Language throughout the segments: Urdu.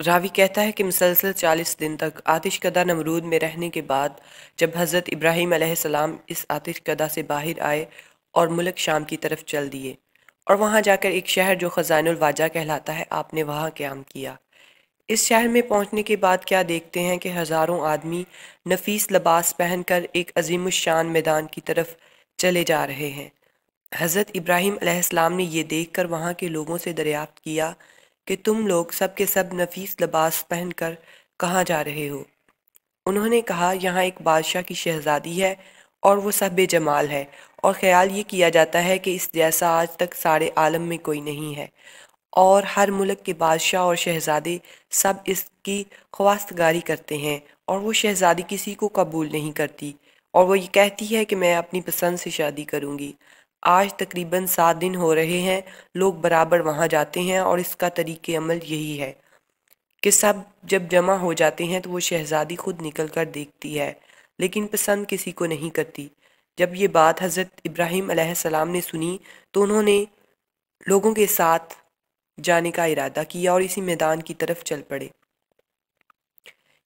راوی کہتا ہے کہ مسلسل 40 دن تک آتش کدہ نمرود میں رہنے کے بعد جب حضرت ابراہیم علیہ السلام اس آتش کدہ سے باہر آئے اور ملک شام کی طرف چل دیے اور وہاں جا کر ایک شہر جو خزائن الواجہ کہلاتا ہے آپ نے وہاں قیام کیا۔ اس شہر میں پہنچنے کے بعد کیا دیکھتے ہیں کہ ہزاروں آدمی نفیس لباس پہن کر ایک عظیم الشان میدان کی طرف چلے جا رہے ہیں۔ حضرت ابراہیم علیہ السلام نے یہ دیکھ کر وہاں کے لوگوں سے دریافت کیا کہ تم لوگ سب کے سب نفیس لباس پہن کر کہاں جا رہے ہو؟ انہوں نے کہا یہاں ایک بادشاہ کی شہزادی ہے اور وہ سب جمال ہے اور خیال یہ کیا جاتا ہے کہ اس جیسا آج تک سارے عالم میں کوئی نہیں ہے، اور ہر ملک کے بادشاہ اور شہزادے سب اس کی خواستگاری کرتے ہیں اور وہ شہزادی کسی کو قبول نہیں کرتی اور وہ یہ کہتی ہے کہ میں اپنی پسند سے شادی کروں گی۔ آج تقریباً 7 دن ہو رہے ہیں لوگ برابر وہاں جاتے ہیں اور اس کا طریق عمل یہی ہے کہ سب جب جمع ہو جاتے ہیں تو وہ شہزادی خود نکل کر دیکھتی ہے لیکن پسند کسی کو نہیں کرتی۔ جب یہ بات حضرت ابراہیم علیہ السلام نے سنی تو انہوں نے لوگوں کے ساتھ جانے کا ارادہ کیا اور اسی میدان کی طرف چل پڑے۔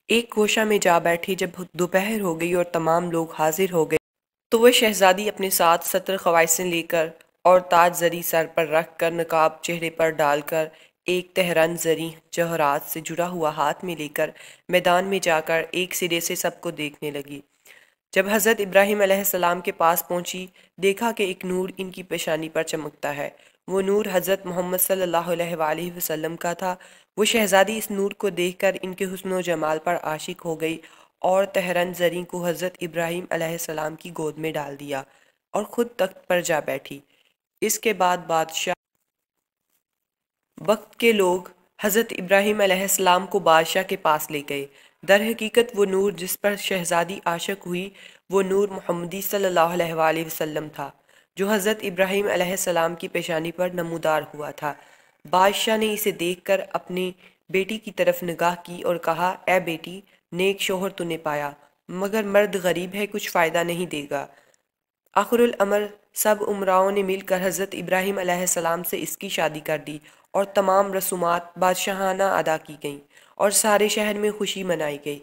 ایک گوشہ میں جا بیٹھے جب دوپہر ہو گئی اور تمام لوگ حاضر ہو گئے تو وہ شہزادی اپنے ساتھ 70 خواصیں لے کر اور تاج زری سر پر رکھ کر نقاب چہرے پر ڈال کر ایک تہرن زری جوہرات سے جڑا ہوا ہاتھ میں لے کر میدان میں جا کر ایک سرے سے سب کو دیکھنے لگی۔ جب حضرت ابراہیم علیہ السلام کے پاس پہنچی دیکھا کہ ایک نور ان کی پیشانی پر چمکتا ہے۔ وہ نور حضرت محمد صلی اللہ علیہ وآلہ وسلم کا تھا۔ وہ شہزادی اس نور کو دیکھ کر ان کے حسن و جمال پر عاشق ہو گئی اور تہرن زری کو حضرت ابراہیم علیہ السلام کی گود میں ڈال دیا اور خود تخت پر جا بیٹھی۔ اس کے بعد بادشاہ وقت کے لوگ حضرت ابراہیم علیہ السلام کو بادشاہ کے پاس لے گئے۔ در حقیقت وہ نور جس پر شہزادی عاشق ہوئی وہ نور محمدی صلی اللہ علیہ وآلہ وسلم تھا جو حضرت ابراہیم علیہ السلام کی پیشانی پر نمودار ہوا تھا۔ بادشاہ نے اسے دیکھ کر اپنی بیٹی کی طرف نگاہ کی اور کہا اے بیٹی، نیک شوہر تو نے پایا مگر مرد غریب ہے، کچھ فائدہ نہیں دے گا۔ آخر الامر سب امراؤں نے مل کر حضرت ابراہیم علیہ السلام سے اس کی شادی کر دی اور تمام رسومات بادشاہانہ ادا کی گئیں اور سارے شہر میں خوشی منائی گئی۔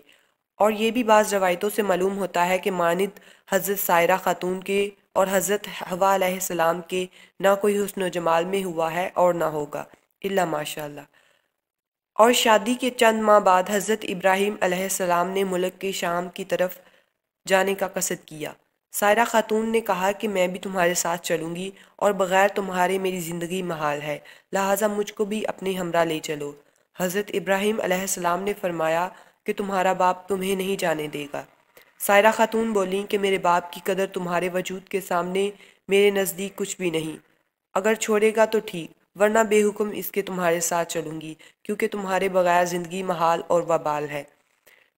اور یہ بھی بعض روایتوں سے معلوم ہوتا ہے کہ مانند حضرت سائرہ خاتون کے اور حضرت حوا علیہ السلام کے نہ کوئی حسن و جمال میں ہوا ہے اور نہ ہوگا الا ماشاءاللہ۔ اور شادی کے چند ماہ بعد حضرت ابراہیم علیہ السلام نے ملک کے شام کی طرف جانے کا قصد کیا۔ سائرہ خاتون نے کہا کہ میں بھی تمہارے ساتھ چلوں گی اور بغیر تمہارے میری زندگی محال ہے، لہٰذا مجھ کو بھی اپنے ہمراہ لے چلو۔ حضرت ابراہیم علیہ السلام نے فرمایا کہ تمہارا باپ تمہیں نہیں جانے دے گا۔ سائرہ خاتون بولیں کہ میرے باپ کی قدر تمہارے وجود کے سامنے میرے نزدیک کچھ بھی نہیں، اگر چھوڑے گا تو ٹھیک ورنہ بے حکم اس کے تمہارے ساتھ چلوں گی کیونکہ تمہارے بغیر زندگی محال اور وبال ہے۔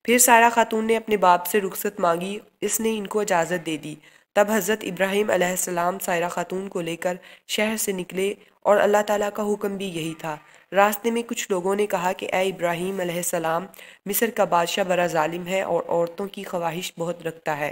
پھر سائرہ خاتون نے اپنے باپ سے رخصت مانگی، اس نے ان کو اجازت دے دی۔ تب حضرت ابراہیم علیہ السلام سائرہ خاتون کو لے کر شہر سے نکلے اور اللہ تعالیٰ کا حکم بھی یہی تھا۔ راستے میں کچھ لوگوں نے کہا کہ اے ابراہیم علیہ السلام، مصر کا بادشاہ بڑا ظالم ہے اور عورتوں کی خواہش بہت رکھتا ہے،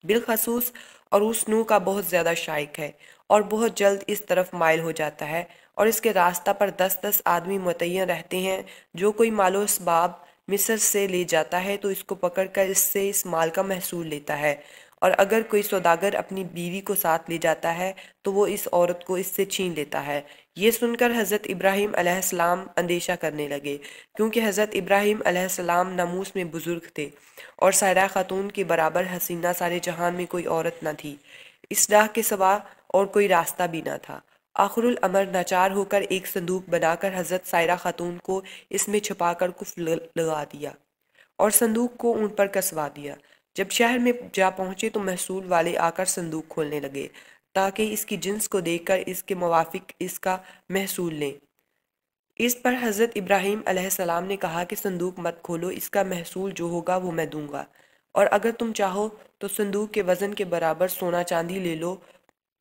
بالخصوص عروس نو کا بہت زیادہ شائق ہے اور بہت جلد اس طرف مائل ہو جاتا ہے، اور اس کے راستہ پر 10 آدمی متعین رہتے ہیں۔ جو کوئی مال و اسباب مصر سے لے جاتا ہے تو اس کو پکڑ کر اس سے اس مال کا محصول لیتا ہے، اور اگر کوئی سوداگر اپنی بیوی کو ساتھ لے جاتا ہے تو وہ اس عورت کو اس سے چھین لیتا ہے۔ یہ سن کر حضرت ابراہیم علیہ السلام اندیشہ کرنے لگے کیونکہ حضرت ابراہیم علیہ السلام ناموس میں بزرگ تھے اور سائرہ خاتون کے برابر حسینہ سارے جہان میں کوئی عورت نہ تھی، اصلاح کے سوا اور کوئی راستہ بھی نہ تھا۔ آخر الامر ناچار ہو کر ایک صندوق بنا کر حضرت سائرہ خاتون کو اس میں چھپا کر قفل لگا دیا اور صندوق کو اونٹ پر کسوا دیا۔ جب شہر میں جا پہنچے تو محصول والے آ کر صندوق کھولنے لگے تاکہ اس کی جنس کو دیکھ کر اس کے موافق اس کا محصول لیں۔ اس پر حضرت ابراہیم علیہ السلام نے کہا کہ صندوق مت کھولو، اس کا محصول جو ہوگا وہ میں دوں گا، اور اگر تم چاہو تو صندوق کے وزن کے برابر سونا چاندی لے لو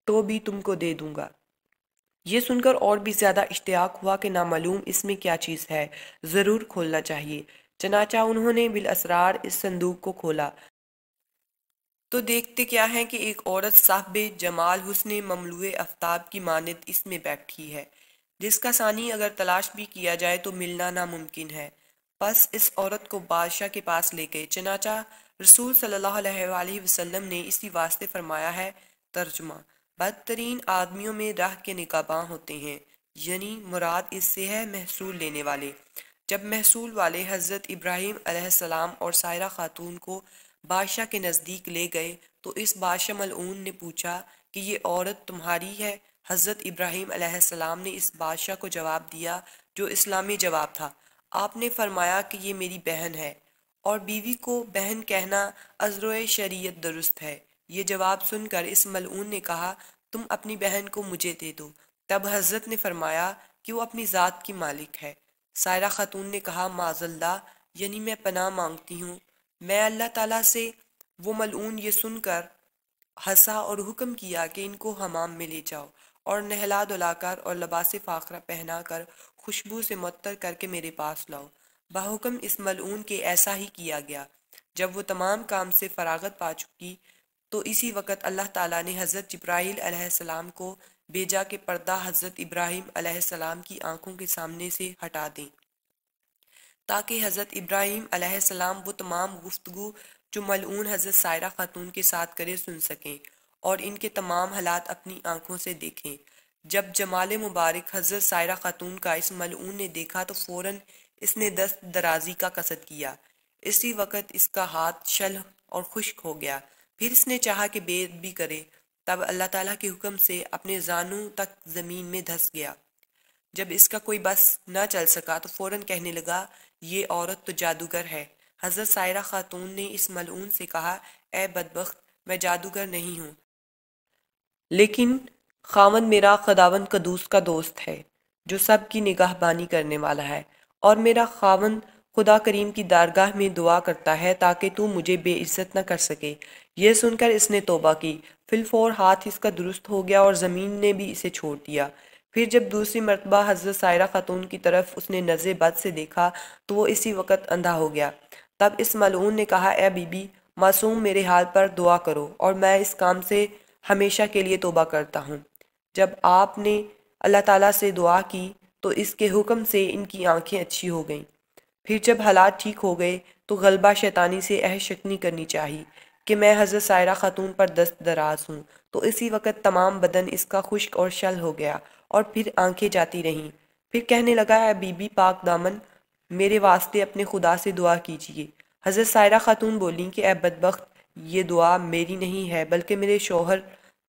تو بھی تم کو دے دوں گا۔ یہ سن کر اور بھی زیادہ اشتیاق ہوا کہ نامعلوم اس میں کیا چیز ہے، ضرور کھولنا چاہیے۔ چنانچہ انہوں نے بالاسرار اس صندوق کو کھولا تو دیکھتے کیا ہیں کہ ایک عورت صاحب جمال حسن مملوء آفتاب کی مانند اس میں بیٹھی ہے۔ جس کا ثانی اگر تلاش بھی کیا جائے تو ملنا ناممکن ہے۔ پس اس عورت کو بادشاہ کے پاس لے گئے، چنانچہ رسول صلی اللہ علیہ وآلہ وسلم نے اسی واسطے فرمایا ہے۔ ترجمہ: بدترین آدمیوں میں راہ کے نگہباں ہوتے ہیں، یعنی مراد اس سے ہے محصول لینے والے۔ جب محصول والے حضرت ابراہیم علیہ السلام اور سائرہ خاتون کو بادشاہ کے نزدیک لے گئے تو اس بادشاہ ملعون نے پوچھا کہ یہ عورت تمہاری ہے؟ حضرت ابراہیم علیہ السلام نے اس بادشاہ کو جواب دیا جو اسلامی جواب تھا۔ آپ نے فرمایا کہ یہ میری بہن ہے، اور بیوی کو بہن کہنا ازروِ شریعت درست ہے۔ یہ جواب سن کر اس ملعون نے کہا تم اپنی بہن کو مجھے دے دو۔ تب حضرت نے فرمایا کہ وہ اپنی ذات کی مالک ہے۔ سائرہ خاتون نے کہا معاذ اللہ، یعنی میں پناہ مانگتی ہوں میں اللہ تعالیٰ سے۔ وہ ملعون یہ سن کر ہنسا اور حکم کیا کہ ان کو حمام میں لے جاؤ اور نہلا دھلا کر اور لباس فاخرہ پہنا کر خوشبو سے معطر کر کے میرے پاس لاؤ۔ بحکم اس ملعون کے ایسا ہی کیا گیا۔ جب وہ تمام کام سے فراغت پا چکی تو اسی وقت اللہ تعالیٰ نے حضرت جبرائیل علیہ السلام کو بھیجا کہ پردہ حضرت ابراہیم علیہ السلام کی آنکھوں کے سامنے سے ہٹا دیں، تاکہ حضرت ابراہیم علیہ السلام وہ تمام گفتگو جو ملعون حضرت سائرہ خاتون کے ساتھ کرے سن سکیں اور ان کے تمام حالات اپنی آنکھوں سے دیکھیں۔ جب جمال مبارک حضرت سائرہ خاتون کا اس ملعون نے دیکھا تو فوراً اس نے دست درازی کا قصد کیا۔ اسی وقت اس کا ہاتھ شل اور خشک ہو گیا۔ پھر اس نے چاہا کہ بیعت بھی کرے، تب اللہ تعالیٰ کے حکم سے اپنے زانوں تک زمین میں دھس گیا۔ جب اس کا کوئی بس نہ چل سکا تو فوراً کہنے لگا یہ عورت تو جادوگر ہے۔ حضرت سائرہ خاتون نے اس ملعون سے کہا اے بدبخت، میں جادوگر نہیں ہوں، لیکن خاوند میرا خداوند قدوس کا دوست ہے جو سب کی نگہبانی کرنے والا ہے، اور میرا خاوند خدا کریم کی بارگاہ میں دعا کرتا ہے تاکہ تو مجھے بے عزت نہ کر سکے۔ یہ سن کر اس نے توبہ کی، فی الفور ہاتھ اس کا درست ہو گیا اور زمین نے بھی اسے چھوڑ دیا۔ پھر جب دوسری مرتبہ حضرت سائرہ خاتون کی طرف اس نے نظر بد سے دیکھا تو وہ اسی وقت اندھا ہو گیا۔ تب اس ملعون نے کہا اے بی بی معصوم، میرے حال پر دعا کرو اور میں اس کام سے ہمیشہ کے لیے توبہ کرتا ہوں۔ جب آپ نے اللہ تعالیٰ سے دعا کی تو اس کے حکم سے ان کی آنکھیں اچھی ہو گئیں۔ پھر جب حالات ٹھیک ہو گئے تو غلبہ شیطانی سے عہد شکنی کرنی چاہی کہ میں حضرت سائرہ خاتون پر دست دراز ہوں، تو اسی وقت تمام بدن اس کا خشک اور شل ہو گیا اور پھر آنکھیں جاتی رہیں۔ پھر کہنے لگا اے بی بی پاک دامن، میرے واسطے اپنے خدا سے دعا کیجیے۔ حضرت سائرہ خاتون بولیں کہ اے بدبخت، یہ دعا میری نہیں ہے بلکہ میرے شوہر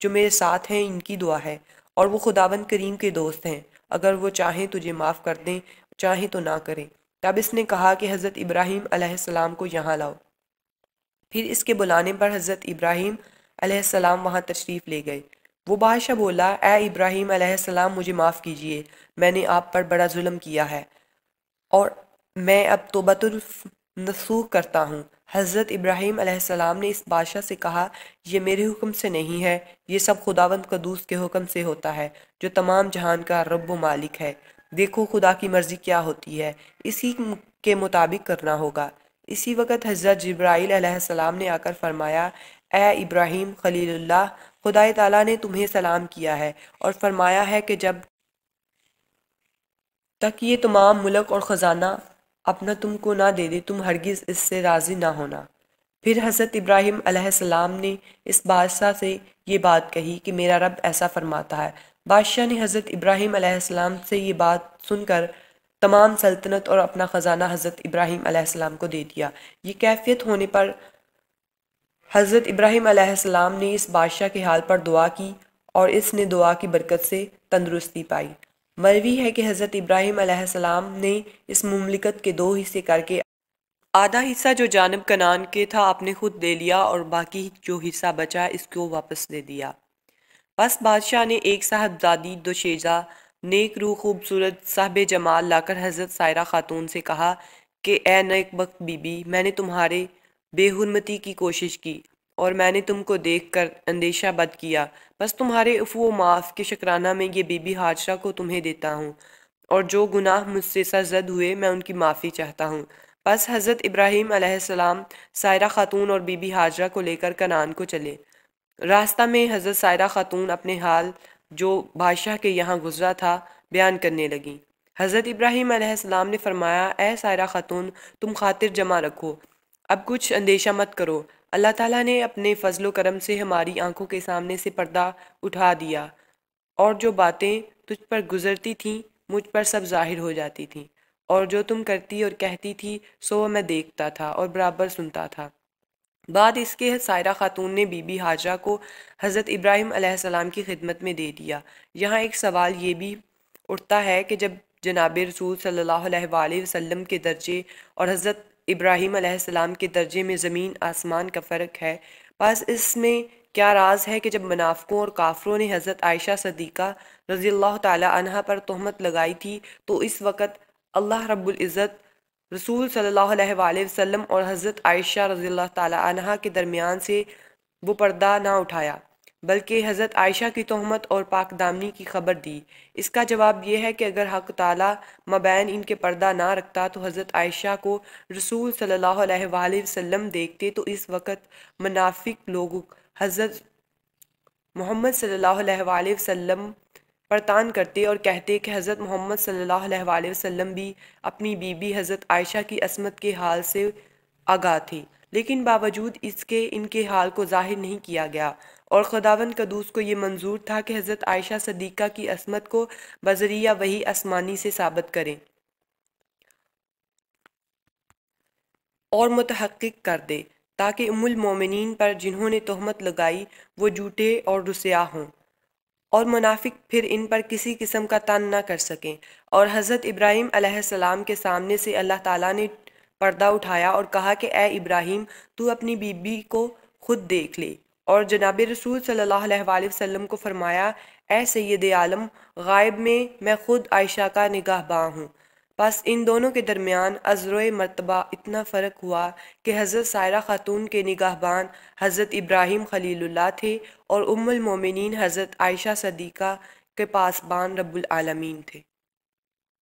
جو میرے ساتھ ہیں ان کی دعا ہے، اور وہ خداوند کریم کے دوست ہیں، اگر وہ چاہیں تجھے معاف کر دیں، چاہیں تو نہ کریں۔ تب اس نے کہا کہ حضرت ابراہیم علیہ السلام کو یہاں لاؤ۔ پھر اس کے بلانے پر حضرت ابراہیم علیہ السلام وہاں تشریف لے گئے۔ وہ بادشاہ بولا اے ابراہیم علیہ السلام، مجھے معاف کیجیے، میں نے آپ پر بڑا ظلم کیا ہے اور میں اب توبۃ النصوح کرتا ہوں۔ حضرت ابراہیم علیہ السلام نے اس بادشاہ سے کہا یہ میرے حکم سے نہیں ہے، یہ سب خداوند قدوس کے حکم سے ہوتا ہے جو تمام جہان کا رب و مالک ہے۔ دیکھو خدا کی مرضی کیا ہوتی ہے، اسی کے مطابق کرنا ہوگا۔ اسی وقت حضرت جبرائیل علیہ السلام نے آ کر فرمایا اے ابراہیم خلیل اللہ، خدا تعالیٰ نے تمہیں سلام کیا ہے اور فرمایا ہے کہ جب تک یہ تمام ملک اور خزانہ اپنا تم کو نہ دے دے تم ہرگز اس سے راضی نہ ہونا۔ پھر حضرت ابراہیم علیہ السلام نے اس بادشاہ سے یہ بات کہی کہ میرا رب ایسا فرماتا ہے۔ بادشاہ نے حضرت ابراہیم علیہ السلام سے یہ بات سن کر تمام سلطنت اور اپنا خزانہ حضرت ابراہیم علیہ السلام کو دے دیا۔ یہ کیفیت ہونے پر حضرت ابراہیم علیہ السلام نے اس بادشاہ کے حال پر دعا کی اور اس نے دعا کی برکت سے تندرستی پائی۔ مروی ہے کہ حضرت ابراہیم علیہ السلام نے اس مملکت کے 2 حصے کر کے آدھا حصہ جو جانب کنعان کے تھا اپنے خود لے لیا اور باقی جو حصہ بچا اس کو واپس دے دیا۔ پس بادشاہ نے ایک صاحبزادی دوشیزہ نیک روح خوبصورت صاحب جمال لا کر حضرت سائرہ خاتون سے کہا کہ اے نیک بخت بی بی، میں نے تمہارے بے حرمتی کی کوشش کی اور میں نے تم کو دیکھ کر اندیشہ بد کیا، بس تمہارے عفو و معاف کے شکرانہ میں یہ بی بی حاجرہ کو تمہیں دیتا ہوں، اور جو گناہ مجھ سے سرزد ہوئے میں ان کی معافی چاہتا ہوں۔ پس حضرت ابراہیم علیہ السلام سائرہ خاتون اور بی بی حاجرہ کو لے کر کنعان کو چلے۔ راستہ میں حضرت سائرہ خاتون اپنے حال جو بادشاہ کے یہاں گزرا تھا بیان کرنے لگیں۔ حضرت ابراہیم علیہ السلام نے فرمایا، اے سائرہ خاتون، تم خاطر جمع رکھو، اب کچھ اندیشہ مت کرو۔ اللہ تعالیٰ نے اپنے فضل و کرم سے ہماری آنکھوں کے سامنے سے پردہ اٹھا دیا، اور جو باتیں تجھ پر گزرتی تھیں مجھ پر سب ظاہر ہو جاتی تھیں، اور جو تم کرتی اور کہتی تھی سو میں دیکھتا تھا اور برابر سنتا تھا۔ بعد اس کے سائرہ خاتون نے بی بی ہاجرہ کو حضرت ابراہیم علیہ السلام کی خدمت میں دے دیا۔ یہاں ایک سوال یہ بھی اٹھتا ہے کہ جب جناب رسول صلی اللہ علیہ وآلہ وسلم کے درجے اور حضرت ابراہیم علیہ السلام کے درجے میں زمین آسمان کا فرق ہے، بس اس میں کیا راز ہے کہ جب منافقوں اور کافروں نے حضرت عائشہ صدیقہ رضی اللہ تعالی عنہا پر تہمت لگائی تھی تو اس وقت اللہ رب العزت رسول صلی اللہ علیہ وآلہ وسلم اور حضرت عائشہ رضی اللہ تعالی عنہا کے درمیان سے وہ پردہ نہ اٹھایا، بلکہ حضرت عائشہ کی تہمت اور پاک دامنی کی خبر دی؟ اس کا جواب یہ ہے کہ اگر حق تعالی مابین ان کے پردہ نہ رکھتا تو حضرت عائشہ کو رسول صلی اللہ علیہ وآلہ وسلم دیکھتے تو اس وقت منافق لوگ حضرت محمد صلی اللہ علیہ وآلہ وسلم پر طعن کرتے اور کہتے کہ حضرت محمد صلی اللہ علیہ وآلہ وسلم بھی اپنی بیوی حضرت عائشہ کی عصمت کے حال سے آگاہ تھے، لیکن باوجود اس کے ان کے حال کو ظاہر نہیں کیا گیا، اور خداوند قدوس کو یہ منظور تھا کہ حضرت عائشہ صدیقہ کی عصمت کو بذریعہ وحی آسمانی سے ثابت کریں اور متحقق کر دے، تاکہ ام المومنین پر جنہوں نے تہمت لگائی وہ جھوٹے اور رسوا ہوں، اور منافق پھر ان پر کسی قسم کا طعن نہ کر سکیں۔ اور حضرت ابراہیم علیہ السلام کے سامنے سے اللہ تعالیٰ نے پردہ اٹھایا اور کہا کہ اے ابراہیم، تو اپنی بیوی کو خود دیکھ لے، اور جناب رسول صلی اللہ علیہ وآلہ وسلم کو فرمایا، اے سید عالم، غائب میں خود عائشہ کا نگہباں ہوں۔ بس ان دونوں کے درمیان ازروئے مرتبہ اتنا فرق ہوا کہ حضرت سائرہ خاتون کے نگہبان حضرت ابراہیم خلیل اللہ تھے، اور ام المومنین حضرت عائشہ صدیقہ کے پاسبان رب العالمین تھے۔